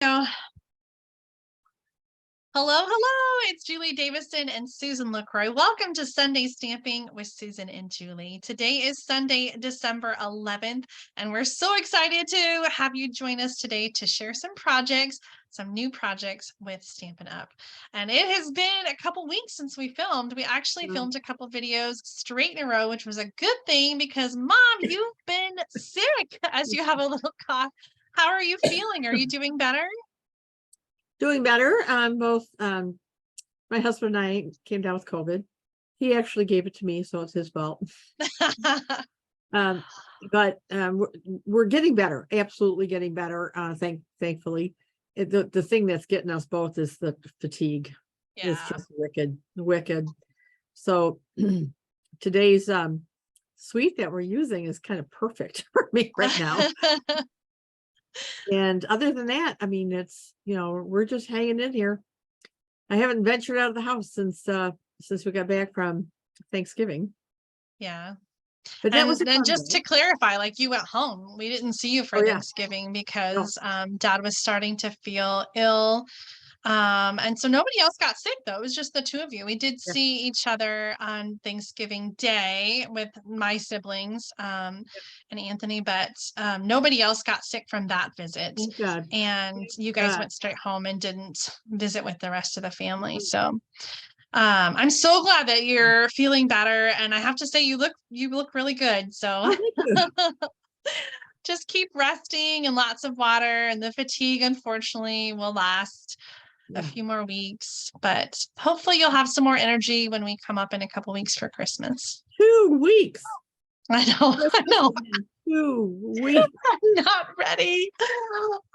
Hello, hello. It's Julie Davison and Susan LaCroix. Welcome to Sunday Stamping with Susan and Julie. Today is Sunday, December 11th, and we're so excited to have you join us today to share some projects, some new projects with Stampin' Up. And it has been a couple weeks since we filmed. We actually filmed a couple videos straight in a row, which was a good thing because, Mom, you've been sick as you have a little cough. How are you feeling? Are you doing better? Doing better. Both my husband and I came down with COVID. He actually gave it to me, so it's his fault. But we're getting better, absolutely getting better. Thankfully. The thing that's getting us both is the fatigue. Yeah. It's just wicked. So today's suite that we're using is kind of perfect for me right now. And other than that, I mean, it's, we're just hanging in here. I haven't ventured out of the house since we got back from Thanksgiving. Yeah. But that was and just to clarify, like, you went home. We didn't see you for Thanksgiving because Dad was starting to feel ill. And so nobody else got sick, though. It was just the two of you. We did see each other on Thanksgiving Day with my siblings and Anthony, but nobody else got sick from that visit. And you guys went straight home and didn't visit with the rest of the family. So I'm so glad that you're feeling better. And I have to say, you look really good. So just keep resting and lots of water, and the fatigue, unfortunately, will last a few more weeks, but hopefully you'll have some more energy when we come up in a couple weeks for Christmas. 2 weeks. I know. 2 weeks. I'm not ready.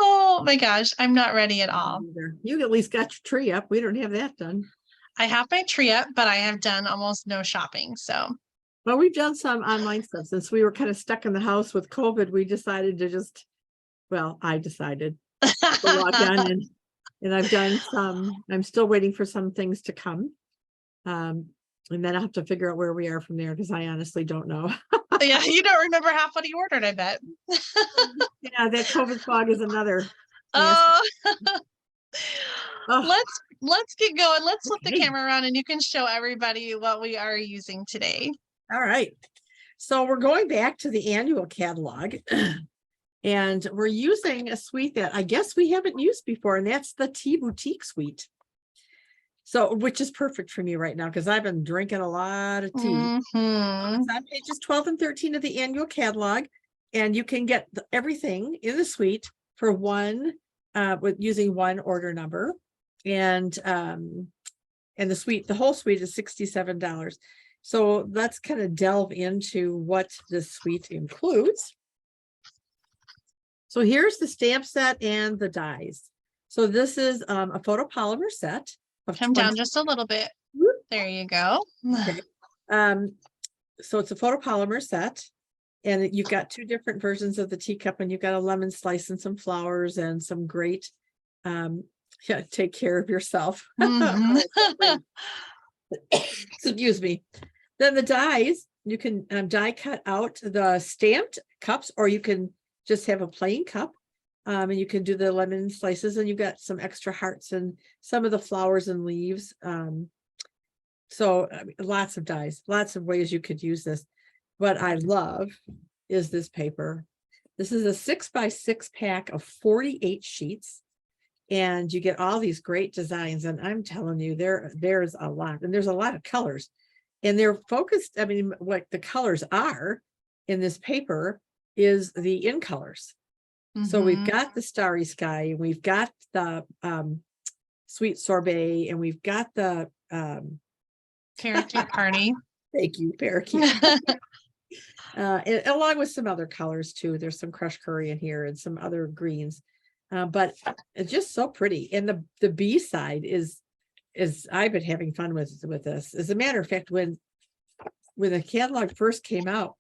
Oh my gosh, I'm not ready at all. You at least got your tree up. We don't have that done. I have my tree up, but I have done almost no shopping. So, well, we've done some online stuff since we were kind of stuck in the house with COVID. We decided to I decided to log on and I've done some. I'm still waiting for some things to come. And then I'll have to figure out where we are from there, because I honestly don't know. Yeah, you don't remember half what you ordered, I bet. Yeah, that COVID fog is another. Let's get going. Let's flip the camera around and you can show everybody what we are using today. All right. So we're going back to the annual catalog. And we're using a suite that I guess we haven't used before, and that's the Tea Boutique suite. So, which is perfect for me right now, because I've been drinking a lot of tea. It's on pages 12 and 13 of the annual catalog, and you can get everything in the suite for using one order number, and the whole suite is $67. So let's kind of delve into what this suite includes. So here's the stamp set and the dies. So this is a photopolymer set. Come down just a little bit. There you go. Okay. So it's a photopolymer set, and you've got 2 different versions of the teacup, and you've got a lemon slice and some flowers and some great, take care of yourself. Excuse me. Then the dies, you can die cut out the stamped cups, or you can just have a plain cup, and you can do the lemon slices, and you've got some extra hearts and some of the flowers and leaves. So lots of dies, lots of ways you could use this. What I love is this paper. This is a 6x6 pack of 48 sheets, and you get all these great designs. And I'm telling you, there's a lot, and there's a lot of colors, and they're focused. I mean, what the colors are in this paper is the in colors. So we've got the Starry Sky, we've got the Sweet Sorbet, and we've got the Parakeet Party. Thank you, Parakeet. And along with some other colors too. There's some crushed curry in here and some other greens, but it's just so pretty. And the B side is I've been having fun with this. As a matter of fact, when the catalog first came out,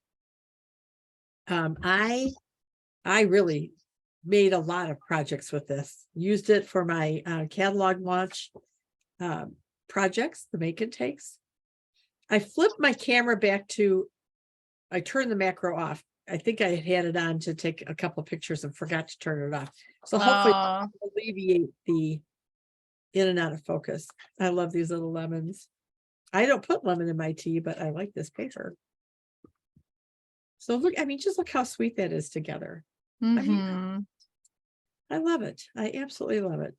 I really made a lot of projects with this. Used it for my catalog launch projects, the make and takes. I flipped my camera back to, I turned the macro off I think I had it on to take a couple of pictures and forgot to turn it off. So hopefully alleviate the in and out of focus. I love these little lemons. I don't put lemon in my tea, but I like this paper. So look, I mean, just look how sweet that is together. I mean, I love it. I absolutely love it.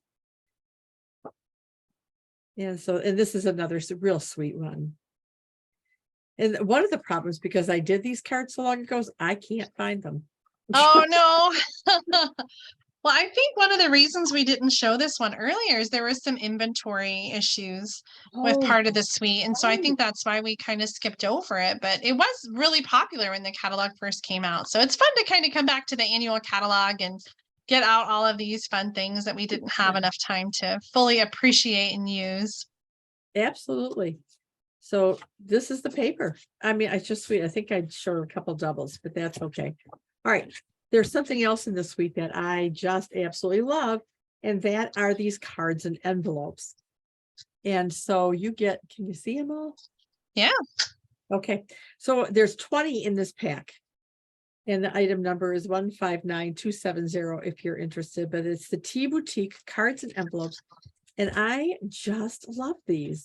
And so, and this is another real sweet one. And one of the problems, because I did these cards so long ago, is I can't find them. Oh no. Well, I think one of the reasons we didn't show this one earlier is there was some inventory issues with part of the suite. And so I think that's why we kind of skipped over it, but it was really popular when the catalog first came out. So it's fun to kind of come back to the annual catalog and get out all of these fun things that we didn't have enough time to fully appreciate and use. Absolutely. So this is the paper. I mean, it's just sweet. I think I'd show a couple doubles, but that's okay. All right. There's something else in this suite that I just absolutely love, and that are these cards and envelopes. And so you get, can you see them all? Yeah. Okay. So there's 20 in this pack. And the item number is 159270 if you're interested, but it's the Tea Boutique cards and envelopes. And I just love these.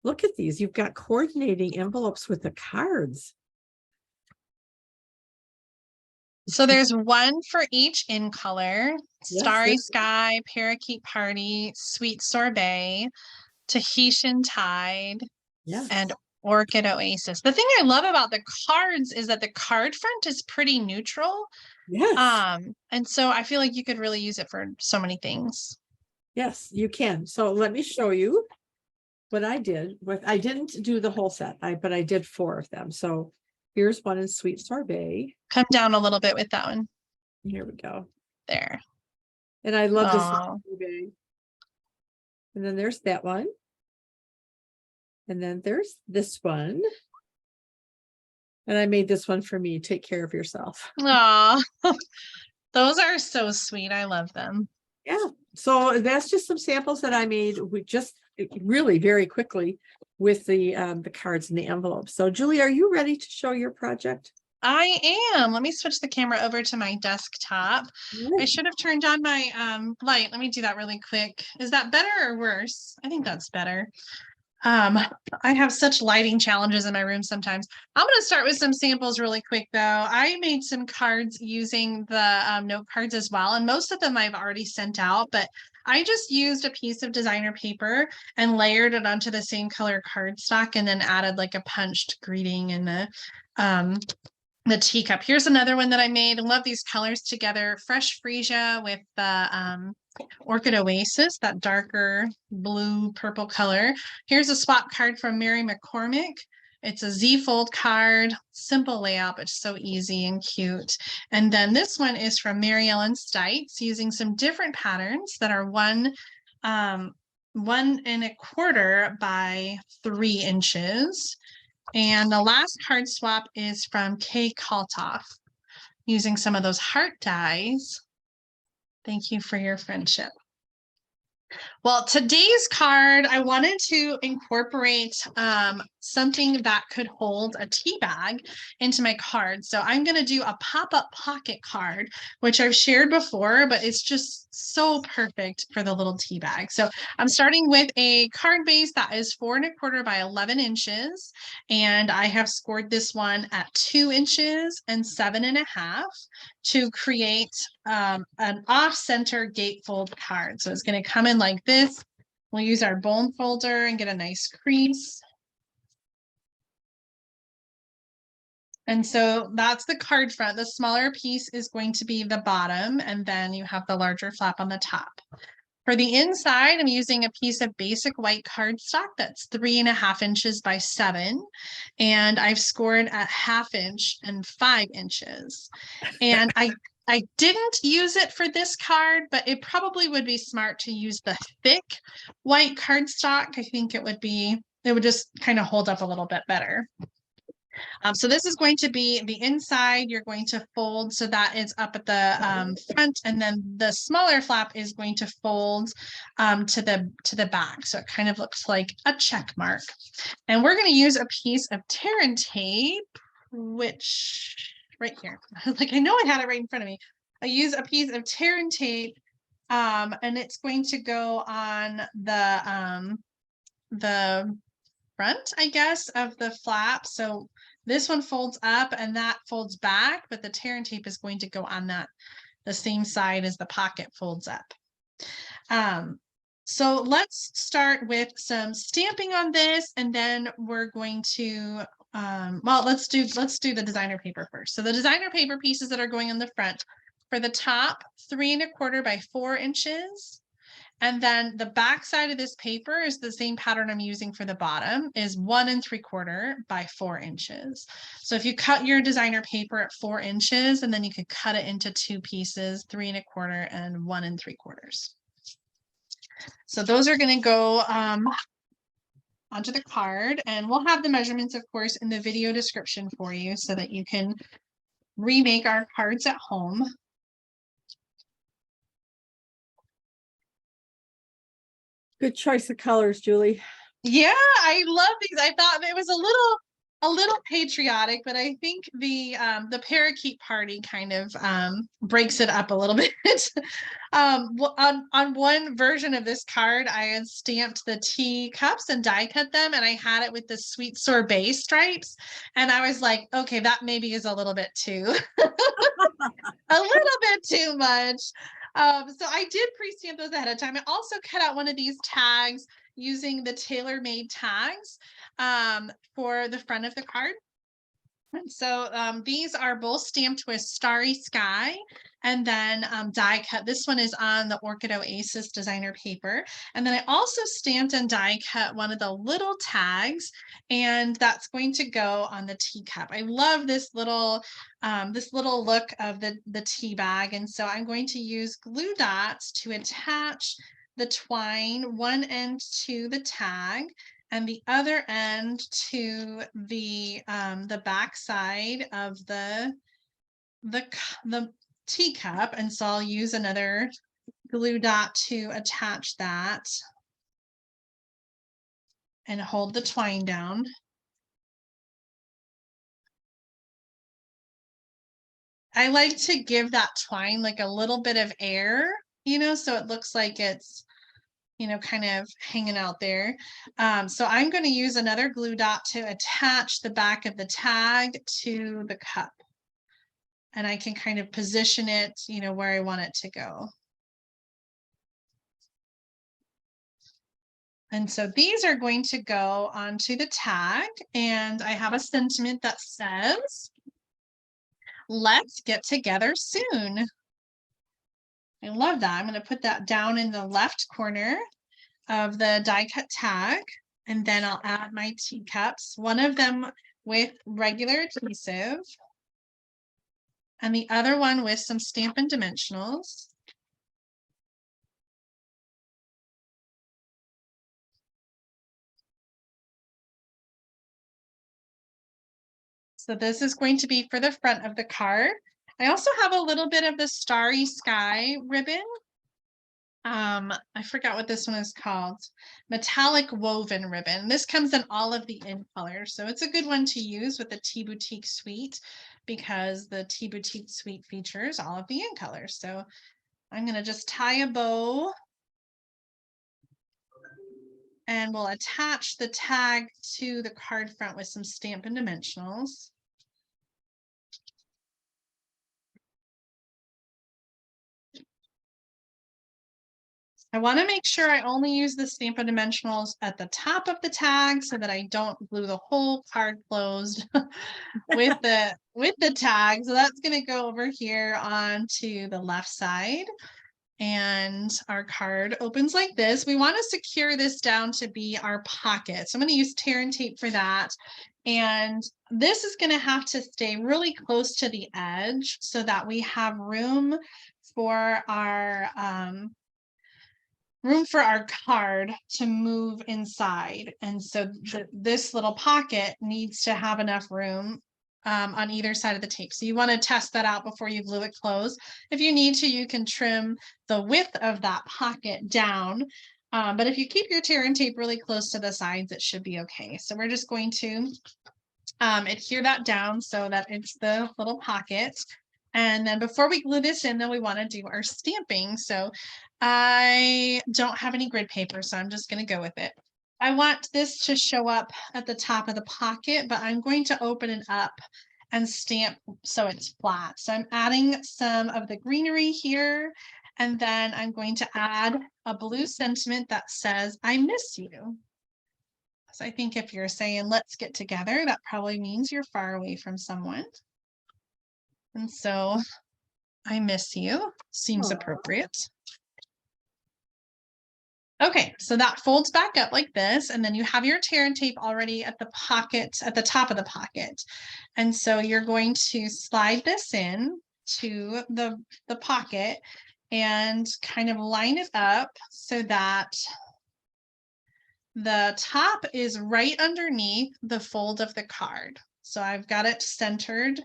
Look at these. You've got coordinating envelopes with the cards. So there's one for each in color: Starry Yes, Sky, Parakeet Party, Sweet Sorbet, Tahitian Tide, yes, and Orchid Oasis. The thing I love about the cards is that the card front is pretty neutral. yes. And so I feel like you could really use it for so many things. Yes, you can. So let me show you what I did with, I didn't do the whole set, but I did 4 of them. So here's one in Sweet Sorbet. Come down a little bit with that one. Here we go. There. And I love this sorbet. And then there's that one. And then there's this one. And I made this one for me. Take care of yourself. Aw. Those are so sweet. I love them. Yeah. So that's just some samples that I made. We just really very quickly with the cards and the envelopes. So Julie, are you ready to show your project? I am. Let me switch the camera over to my desktop. Right. I should have turned on my light. Let me do that really quick. Is that better or worse? I think that's better. I have such lighting challenges in my room sometimes. I'm going to start with some samples really quick though. I made some cards using the note cards as well, and most of them I've already sent out, but I just used a piece of designer paper and layered it onto the same color cardstock and then added like a punched greeting and the teacup. Here's another one that I made. I love these colors together. Fresh freesia with the Orchid Oasis, that darker blue purple color. Here's a swap card from Mary McCormick. It's a Z-fold card, simple layout, but so easy and cute. And then this one is from Mary Ellen Stites, using some different patterns that are 1 1¼ by 3 inches. And the last card swap is from Kay Kaltoff, using some of those heart dies. Thank you for your friendship. Well, today's card, I wanted to incorporate something that could hold a tea bag into my card. So I'm going to do a pop-up pocket card, which I've shared before, but it's just so perfect for the little tea bag. So I'm starting with a card base that is 4¼ by 11 inches. And I have scored this one at 2 inches and 7½ to create an off-center gatefold card. So it's going to come in like this. We'll use our bone folder and get a nice crease. And so that's the card front. The smaller piece is going to be the bottom, and then you have the larger flap on the top. For the inside, I'm using a piece of basic white cardstock that's 3½ inches by 7. And I've scored at 1/2 inch and 5 inches. And I didn't use it for this card, but it probably would be smart to use the thick white cardstock. I think it would just kind of hold up a little bit better. So this is going to be the inside. You're going to fold so that is up at the front, and then the smaller flap is going to fold to the back. So it kind of looks like a check mark. And we're going to use a piece of tear and tape, which right here. Like, I know I had it right in front of me. I use a piece of tear and tape, and it's going to go on the front, I guess, of the flap. So this one folds up and that folds back, but the tear and tape is going to go on that, the same side as the pocket folds up. So let's start with some stamping on this, and then we're going to, well, let's do the designer paper first. So the designer paper pieces that are going in the front, for the top, 3 1/4 by 4 inches. And then the back side of this paper is the same pattern I'm using for the bottom, is 1 3/4 by 4 inches. So if you cut your designer paper at 4 inches, and then you could cut it into 2 pieces, 3 1/4 and 1 3/4. So those are going to go onto the card, and we'll have the measurements, of course, in the video description for you so that you can remake our cards at home. Good choice of colors, Julie. Yeah, I love these. I thought it was a little patriotic, but I think the parakeet party kind of breaks it up a little bit. On one version of this card, I had stamped the tea cups and die cut them, and I had it with the sweet sorbet stripes, and I was like, okay, that maybe is a little bit too a little bit too much. So I did pre-stamp those ahead of time. I also cut out one of these tags using the tailor-made tags for the front of the card. And so these are both stamped with Starry Sky, and then die cut. This one is on the Orchid Oasis designer paper. And then I also stamped and die cut one of the little tags, and that's going to go on the teacup. I love this little look of the tea bag. And so I'm going to use glue dots to attach the twine, one end to the tag and the other end to the back side of the teacup. And so I'll use another glue dot to attach that and hold the twine down. I like to give that twine like a little bit of air, so it looks like it's, kind of hanging out there. So I'm going to use another glue dot to attach the back of the tag to the cup. And I can kind of position it, where I want it to go. And so these are going to go onto the tag, and I have a sentiment that says, "Let's get together soon." I love that. I'm going to put that down in the left corner of the die cut tag, and then I'll add my teacups, one of them with regular adhesive and the other one with some Stampin' Dimensionals. So this is going to be for the front of the card. I also have a little bit of the Starry Sky ribbon. I forgot what this one is called. Metallic woven ribbon. This comes in all of the in colors. So it's a good one to use with the Tea Boutique suite, because the Tea Boutique suite features all of the in colors. So I'm going to just tie a bow, and we'll attach the tag to the card front with some Stampin' Dimensionals. I want to make sure I only use the Stampin' Dimensionals at the top of the tag so that I don't glue the whole card closed with the tag. So that's going to go over here onto the left side. And our card opens like this. We want to secure this down to be our pocket. So I'm going to use tear and tape for that. And this is going to have to stay really close to the edge so that we have room for our card to move inside. And so this little pocket needs to have enough room on either side of the tape. So you want to test that out before you glue it closed. If you need to, you can trim the width of that pocket down. But if you keep your tear and tape really close to the sides, it should be okay. So we're just going to adhere that down so that it's the little pocket. And then before we glue this in, then we want to do our stamping. So I don't have any grid paper, so I'm just going to go with it. I want this to show up at the top of the pocket, but I'm going to open it up and stamp so it's flat. So I'm adding some of the greenery here, and then I'm going to add a blue sentiment that says, I miss you. So I think if you're saying, let's get together, that probably means you're far away from someone. And so I miss you seems appropriate. Okay, so that folds back up like this, and then you have your tear and tape already at the pocket, at the top of the pocket. And so you're going to slide this in to the pocket and kind of line it up so that the top is right underneath the fold of the card. So I've got it centered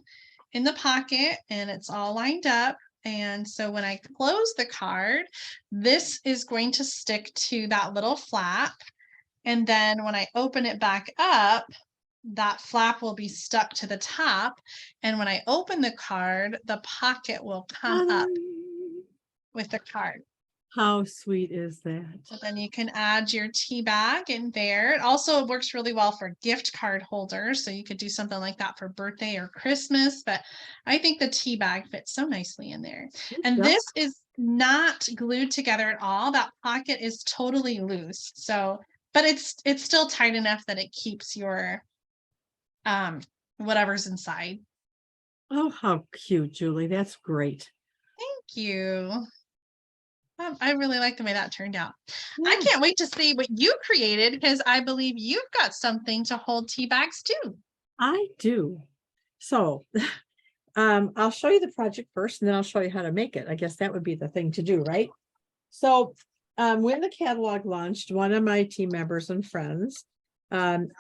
in the pocket and it's all lined up. And so when I close the card, this is going to stick to that little flap. And then when I open it back up, that flap will be stuck to the top. And when I open the card, the pocket will come up with the card. How sweet is that? So then you can add your tea bag in there. It also works really well for gift card holders. So you could do something like that for birthday or Christmas, but I think the tea bag fits so nicely in there. And this is not glued together at all. That pocket is totally loose. So, but it's still tight enough that it keeps your whatever's inside. Oh, how cute, Julie. That's great. Thank you. I really like the way that turned out. Yeah. I can't wait to see what you created because I believe you've got something to hold tea bags too. I do. So I'll show you the project first and then I'll show you how to make it. I guess that would be the thing to do, right? So when the catalog launched, one of my team members and friends came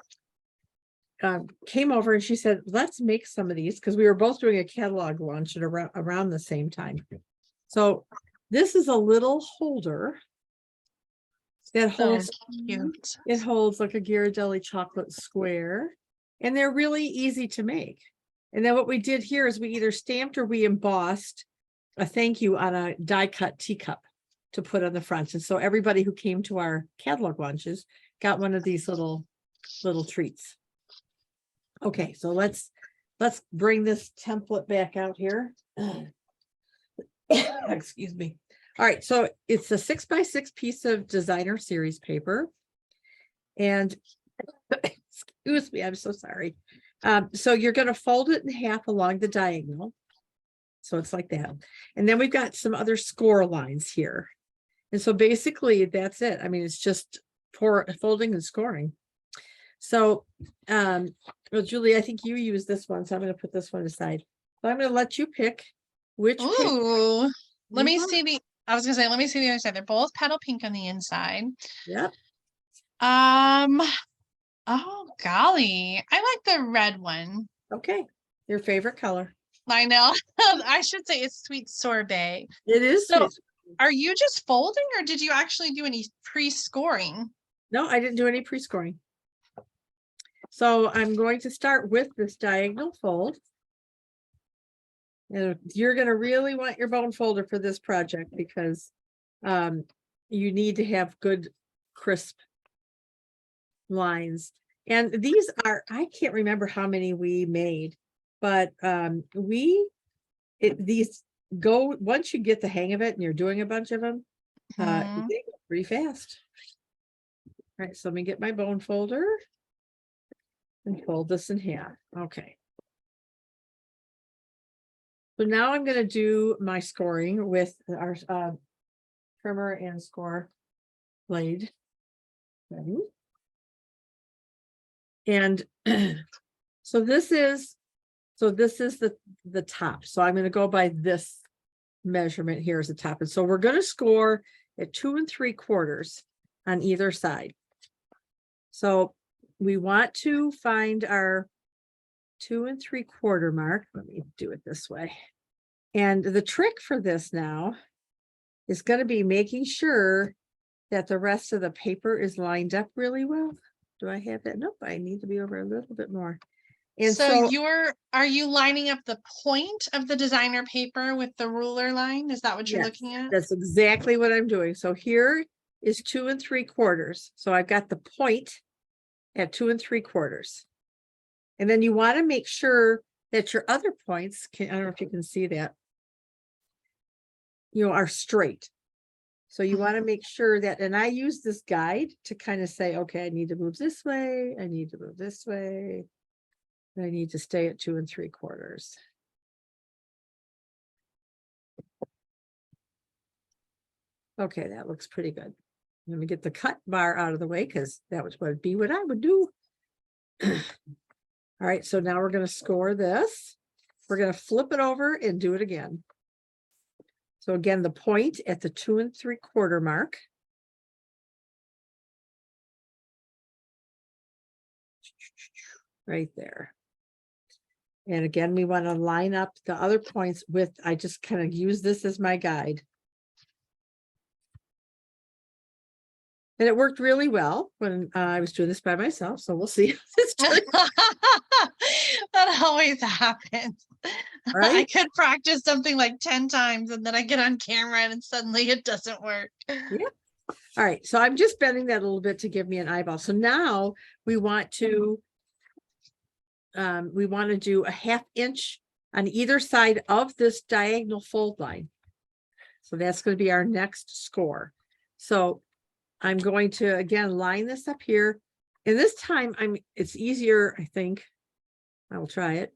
over and she said, let's make some of these because we were both doing a catalog launch at around the same time. So this is a little holder that holds, it holds like a Ghirardelli chocolate square, and they're really easy to make. And then what we did here is we either stamped or we embossed a thank you on a die cut teacup to put on the front. And so everybody who came to our catalog launches got one of these little treats. Okay, so let's bring this template back out here. Excuse me. All right, so it's a 6x6 piece of designer series paper. And excuse me, I'm so sorry. So you're going to fold it in half along the diagonal. So it's like that. And then we've got some other score lines here. And so basically that's it. I mean, it's just folding and scoring. So, well, Julie, I think you use this one, so I'm going to put this one aside. So I'm going to let you pick which. Ooh, let me see the. I was going to say, let me see the other side. They're both petal pink on the inside. Yep. Oh golly, I like the red one. Okay, your favorite color. I know. I should say it's sweet sorbet. It is. So, are you just folding, or did you actually do any pre-scoring? No, I didn't do any pre-scoring. So I'm going to start with this diagonal fold. And you're going to really want your bone folder for this project because you need to have good, crisp lines. And these are, I can't remember how many we made, but these go, once you get the hang of it and you're doing a bunch of them, they go pretty fast. All right, so let me get my bone folder and fold this in half. Okay. So now I'm going to do my scoring with our trimmer and score blade. Ready? And so this is the top. So I'm going to go by this measurement here as the top. And so we're going to score at 2 3/4 on either side. So we want to find our 2 3/4 mark. Let me do it this way. And the trick for this now is going to be making sure that the rest of the paper is lined up really well. Do I have that? Nope, I need to be over a little bit more. And so are you lining up the point of the designer paper with the ruler line? Is that what you're looking at? That's exactly what I'm doing. So here is 2 3/4. So I've got the point at 2 3/4. And then you want to make sure that your other points I don't know if you can see that, are straight. So you want to make sure that, and I use this guide to kind of say, okay, I need to move this way. I need to move this way. And I need to stay at 2 3/4. Okay, that looks pretty good. Let me get the cut bar out of the way because that would be what I would do. All right, so now we're going to score this. We're going to flip it over and do it again. So again, the point at the 2 3/4 mark. Right there. And again, we want to line up the other points with, I just kind of use this as my guide. And it worked really well when I was doing this by myself. So we'll see. That always happens. Right? I could practice something like 10 times and then I get on camera and suddenly it doesn't work. Yeah. All right. So I'm just bending that a little bit to give me an eyeball. So now we want to do a 1/2 inch on either side of this diagonal fold line. So that's going to be our next score. So I'm going to, again, line this up here. And this time it's easier, I think. I will try it,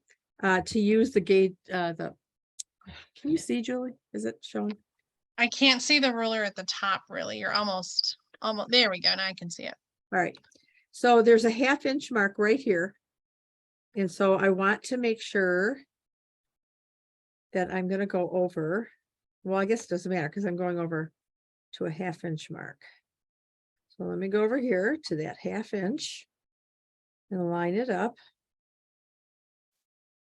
to use the gauge, can you see, Julie? Is it showing? I can't see the ruler at the top, really. You're almost, there we go. Now I can see it. All right. So there's a 1/2 inch mark right here. And so I want to make sure that I'm going to go over, well, I guess it doesn't matter because I'm going over to a 1/2 inch mark. So let me go over here to that 1/2 inch and line it up,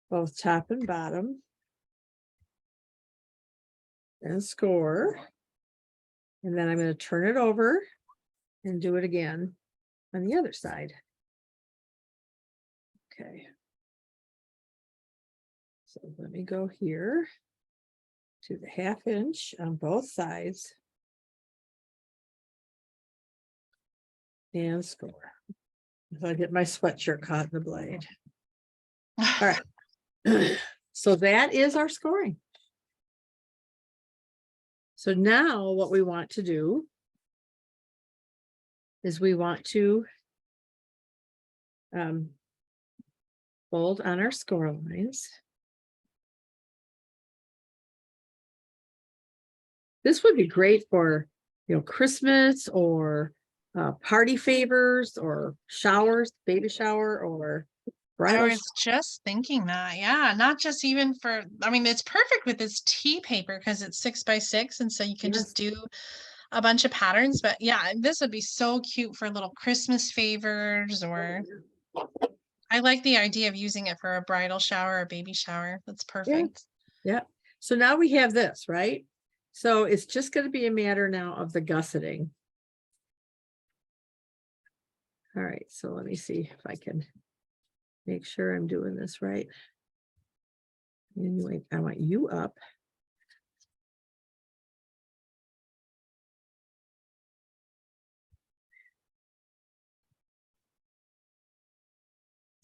both top and bottom, and score. And then I'm going to turn it over and do it again on the other side. Okay. So let me go here to the 1/2 inch on both sides and score. If I get my sweatshirt caught in the blade. All right. So that is our scoring. So now what we want to do is we want to fold on our score lines. This would be great for, Christmas or party favors or showers, baby shower or bridal. I was just thinking that, yeah, not just even for, it's perfect with this tea paper because it's 6 by 6. And so you can just do a bunch of patterns, but yeah, this would be so cute for little Christmas favors, or I like the idea of using it for a bridal shower or baby shower. That's perfect. Yeah. So now we have this, right? So it's just going to be a matter now of the gusseting. All right, so let me see if I can make sure I'm doing this right. Anyway, I want you up.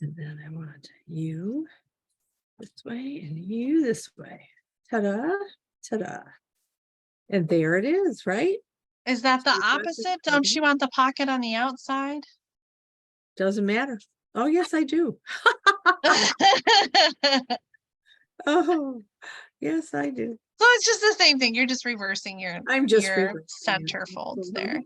And then I want you this way and you this way. Ta-da, ta-da. And there it is, right? Is that the opposite? Don't you want the pocket on the outside? Doesn't matter. Oh, yes, I do. Oh, yes, I do. So it's just the same thing. You're just reversing your center folds there.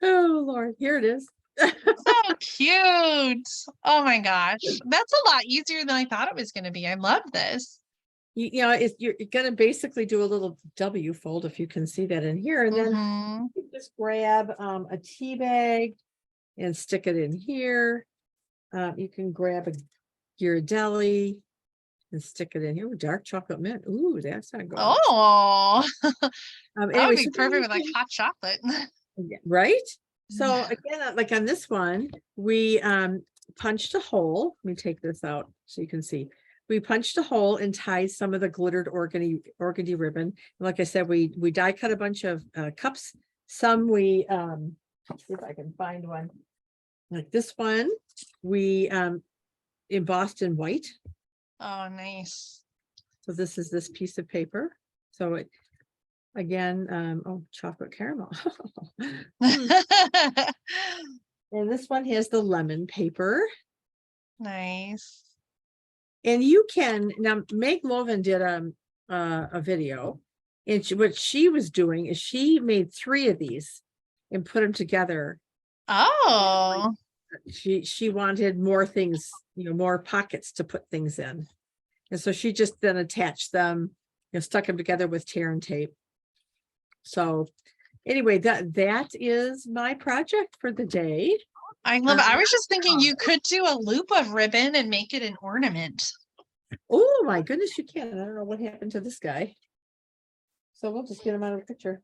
Oh, Lord, here it is. So cute. Oh my gosh. That's a lot easier than I thought it was going to be. I love this. You're going to basically do a little W fold, if you can see that in here. And then you just grab a tea bag and stick it in here. You can grab a Ghirardelli and stick it in here with dark chocolate mint. Ooh, that's not good. Oh, that anyway, would be perfect with like hot chocolate. Right? So again, like on this one, we punched a hole. Let me take this out so you can see. We punched a hole and tied some of the glittered organdy ribbon. And like I said, we die cut a bunch of cups. Some we let's see if I can find one. Like this one, we embossed in white. Oh, nice. So this is this piece of paper. So it again, oh, chocolate caramel. And this one has the lemon paper. Nice. And you can now Meg Loven did a video, and what she was doing is she made 3 of these and put them together. Oh, She wanted more things, more pockets to put things in, and so she just then attached them, stuck them together with tear and tape. So anyway, that is my project for the day. I love it. I was just thinking you could do a loop of ribbon and make it an ornament. Oh my goodness, you can. I don't know what happened to this guy. So we'll just get him out of the picture.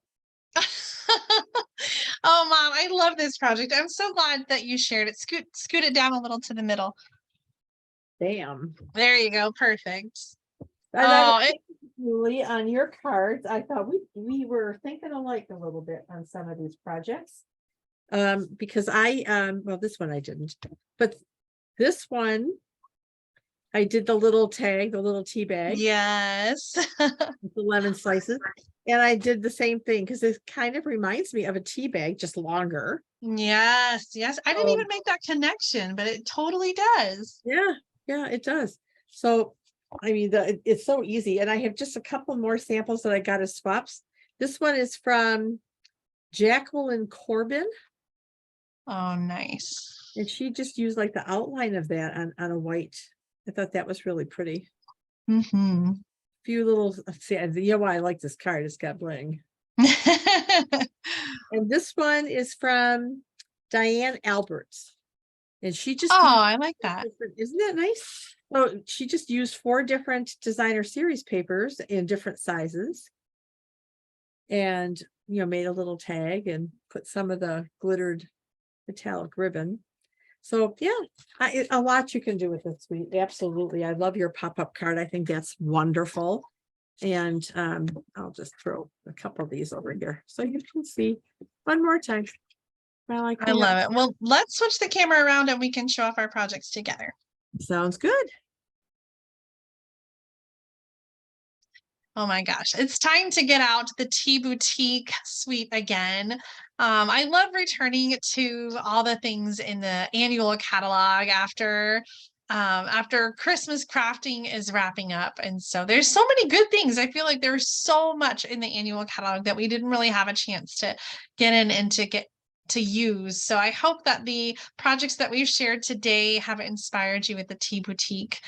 Oh, Mom, I love this project. I'm so glad that you shared it. Scoot it down a little to the middle. Damn. There you go. Perfect. Julie, on your cards, I thought we were thinking alike a little bit on some of these projects. Because well, this one I didn't, but this one I did the little tag, the little tea bag. Yes. With the lemon slices. And I did the same thing because it kind of reminds me of a tea bag, just longer. Yes. Yes. I didn't even make that connection, but it totally does. Yeah. Yeah, it does. So, I mean, it's so easy. And I have just a couple more samples that I got as swaps. This one is from Jacqueline Corbin. Oh, nice. And she just used like the outline of that on a white. I thought that was really pretty. Mm-hmm. Few little, see, you know why I like this card, it's got bling. And this one is from Diane Alberts. And she just, I like that. Isn't that nice? So she just used 4 different designer series papers in different sizes. And, made a little tag and put some of the glittered metallic ribbon. So yeah, a lot you can do with this suite. Absolutely. I love your pop-up card. I think that's wonderful. And I'll just throw a couple of these over here so you can see one more time. I love it. Well, let's switch the camera around and we can show off our projects together. Sounds good. Oh my gosh, it's time to get out the Tea Boutique suite again. I love returning to all the things in the annual catalog after Christmas crafting is wrapping up. And so there's so many good things. I feel like there's so much in the annual catalog that we didn't really have a chance to get in and to use. So I hope that the projects that we've shared today have inspired you with the Tea Boutique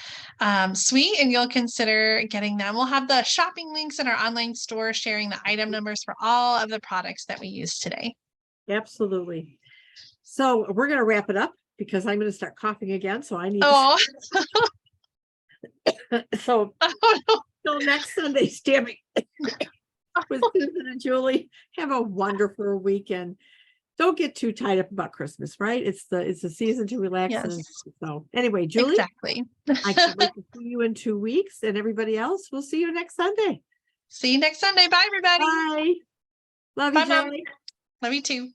suite, and you'll consider getting them. We'll have the shopping links in our online store sharing the item numbers for all of the products that we use today. Absolutely. So we're going to wrap it up because I'm going to start coughing again. So I need so till next Sunday, Stabbing with Susan and Julie. Have a wonderful weekend. Don't get too tied up about Christmas, right? It's the season to relax. Yes. So anyway, Julie, exactly. I can't wait to see you in 2 weeks, and everybody else, we'll see you next Sunday. See you next Sunday. Bye, everybody. Bye. Love you, Julie. Love you too.